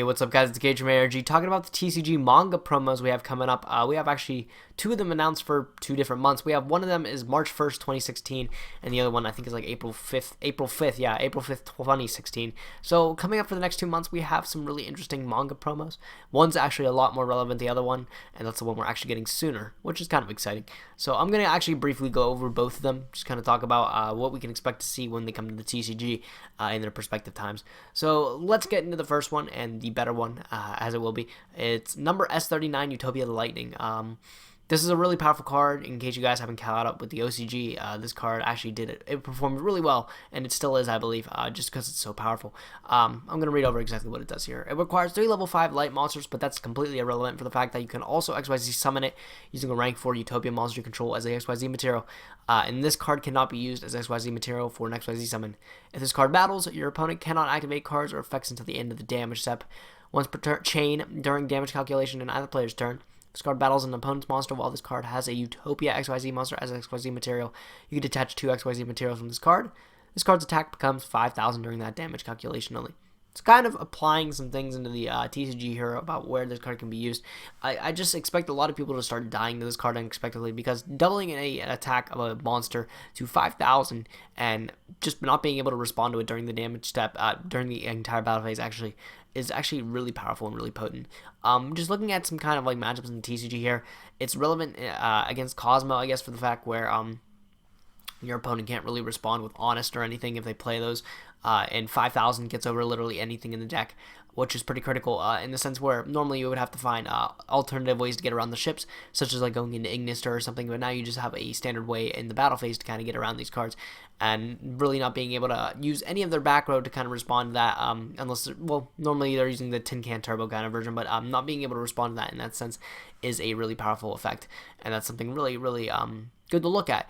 What's up, guys? It's Gage from ARG talking about the TCG manga promos we have coming up. We have actually two of them announced for 2 different months. We have one of them is March 1st, 2016, and the other one I think is like April 5th, April 5th, 2016. So coming up for the next 2 months, we have some really interesting manga promos. One's actually a lot more relevant than the other one, and that's the one we're actually getting sooner, which is kind of exciting. So I'm going to actually briefly go over both of them, just kind of talk about what we can expect to see when they come to the TCG in their respective times. So let's get into the first one, and the better one, as it will be. It's number S39, Utopia the Lightning. This is a really powerful card. In case you guys haven't caught up with the OCG, this card actually did it. It performed really well, and it still is, I believe, just because it's so powerful. I'm going to read over exactly what it does here. It requires 3 level 5 light monsters, but that's completely irrelevant for the fact that you can also XYZ summon it using a rank 4 Utopia monster you control as a XYZ material. And this card cannot be used as XYZ material for an XYZ summon. If this card battles, your opponent cannot activate cards or effects until the end of the damage step. Once per chain during damage calculation in either player's turn. This card battles an opponent's monster while this card has a Utopia XYZ monster as an XYZ material. You can detach 2 XYZ materials from this card. This card's attack becomes 5,000 during that damage calculation only. It's kind of applying some things into the TCG here about where this card can be used. I just expect a lot of people to start dying to this card unexpectedly, because doubling an attack of a monster to 5,000 and just not being able to respond to it during the damage step, during the entire battle phase, is actually really powerful and really potent. Just looking at some kind of like matchups in the TCG here, it's relevant against Cosmo, I guess, for the fact where your opponent can't really respond with Honest or anything if they play those, and 5,000 gets over literally anything in the deck, which is pretty critical in the sense where normally you would have to find alternative ways to get around the ships, such as like going into Ignister or something, but now you just have a standard way in the battle phase to kind of get around these cards, and really not being able to use any of their back row to kind of respond to that, unless, well, normally they're using the Tin Can Turbo kind of version, but not being able to respond to that in that sense is a really powerful effect, and that's something really, really good to look at.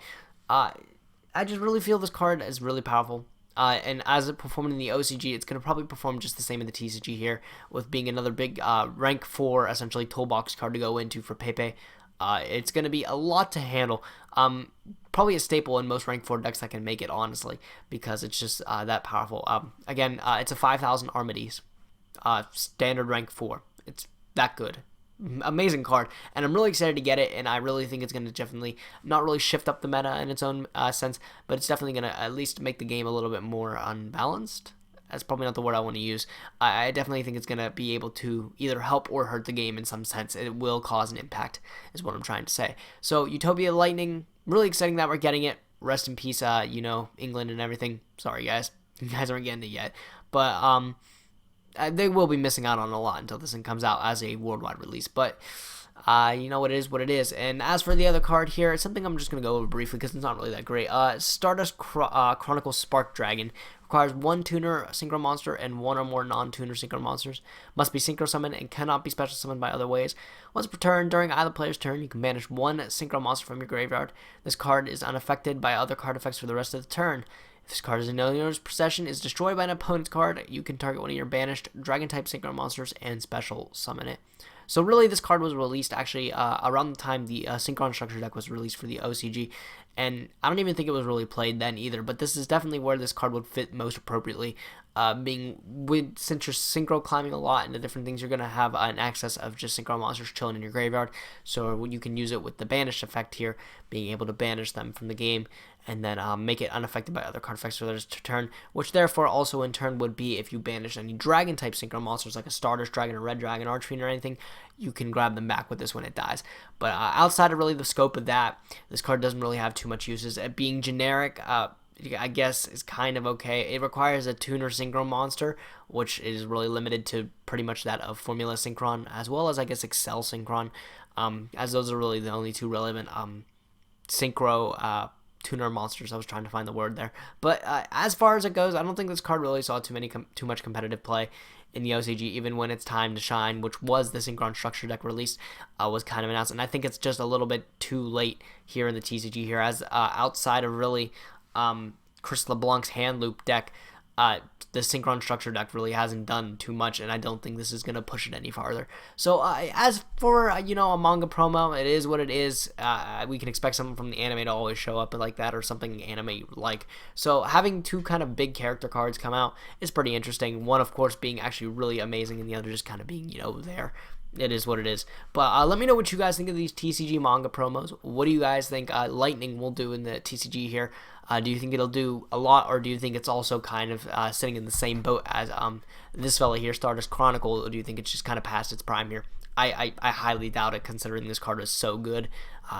I just really feel this card is really powerful. And as it performed in the OCG, it's going to probably perform just the same in the TCG here, with being another big rank 4, essentially, toolbox card to go into for Pepe. It's going to be a lot to handle. Probably a staple in most rank 4 decks that can make it, honestly, because it's just that powerful. Again, it's a 5,000 Armades, standard rank 4. It's that good. Amazing card, and I'm really excited to get it, and I really think it's going to definitely not really shift up the meta in its own sense, but it's definitely going to at least make the game a little bit more unbalanced. That's probably not the word I want to use. I definitely think it's going to be able to either help or hurt the game in some sense. It will cause an impact, is what I'm trying to say. So, Utopia Lightning, really exciting that we're getting it. Rest in peace, England and everything. Sorry, guys. You guys aren't getting it yet. But, they will be missing out on a lot until this thing comes out as a worldwide release, but you know, it is what it is. And as for the other card here, it's something I'm just going to go over briefly because it's not really that great. Stardust Chronicle Spark Dragon requires 1 tuner synchro monster and 1 or more non-tuner synchro monsters. Must be synchro summoned and cannot be special summoned by other ways. Once per turn, during either player's turn, you can banish 1 synchro monster from your graveyard. This card is unaffected by other card effects for the rest of the turn. If this card is in owner's possession, is destroyed by an opponent's card, you can target one of your banished Dragon-type synchro monsters and special summon it. So really, this card was released actually around the time the Synchron Structure deck was released for the OCG, and I don't even think it was really played then either, but this is definitely where this card would fit most appropriately. Since you're synchro climbing a lot and the different things, you're going to have an excess of just synchro monsters chilling in your graveyard, so you can use it with the banish effect here, being able to banish them from the game, and then make it unaffected by other card effects for their turn, which therefore also in turn would be if you banish any dragon-type synchro monsters like a Stardust Dragon, or Red Dragon, Archfiend, or anything, you can grab them back with this when it dies. But outside of really the scope of that, this card doesn't really have too much uses. Being generic, I guess, is kind of okay. It requires a tuner synchro monster, which is really limited to pretty much that of Formula Synchron, as well as, I guess, Excel Synchron, as those are really the only 2 relevant synchro tuner monsters. I was trying to find the word there. But as far as it goes, I don't think this card really saw too much competitive play in the OCG, even when its time to shine, which was the Synchron Structure deck release, was kind of announced. And I think it's just a little bit too late here in the TCG here, as outside of really Chris LeBlanc's Hand Loop deck, the Synchron Structure deck really hasn't done too much, and I don't think this is going to push it any farther. So as for, a manga promo, it is what it is. We can expect something from the anime to always show up like that, or something anime you like. So having two kind of big character cards come out is pretty interesting. One, of course, being actually really amazing, and the other just kind of being, there. It is what it is. But let me know what you guys think of these TCG manga promos. What do you guys think Lightning will do in the TCG here? Do you think it'll do a lot, or do you think it's also kind of sitting in the same boat as this fella here, Stardust Chronicle, or do you think it's just kind of past its prime here? I highly doubt it, considering this card is so good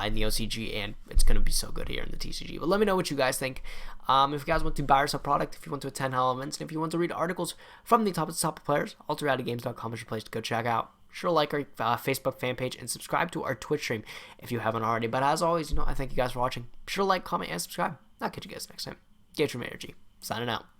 in the OCG, and it's going to be so good here in the TCG. But let me know what you guys think. If you guys want to buy or sell product, if you want to attend Hell events, and if you want to read articles from the top players, AlterRealityGames.com is your place to go check out. Sure, like our Facebook fan page and subscribe to our Twitch stream if you haven't already. But as always, I thank you guys for watching. Be sure to like, comment, and subscribe. I'll catch you guys next time. Gage from ARG, signing out.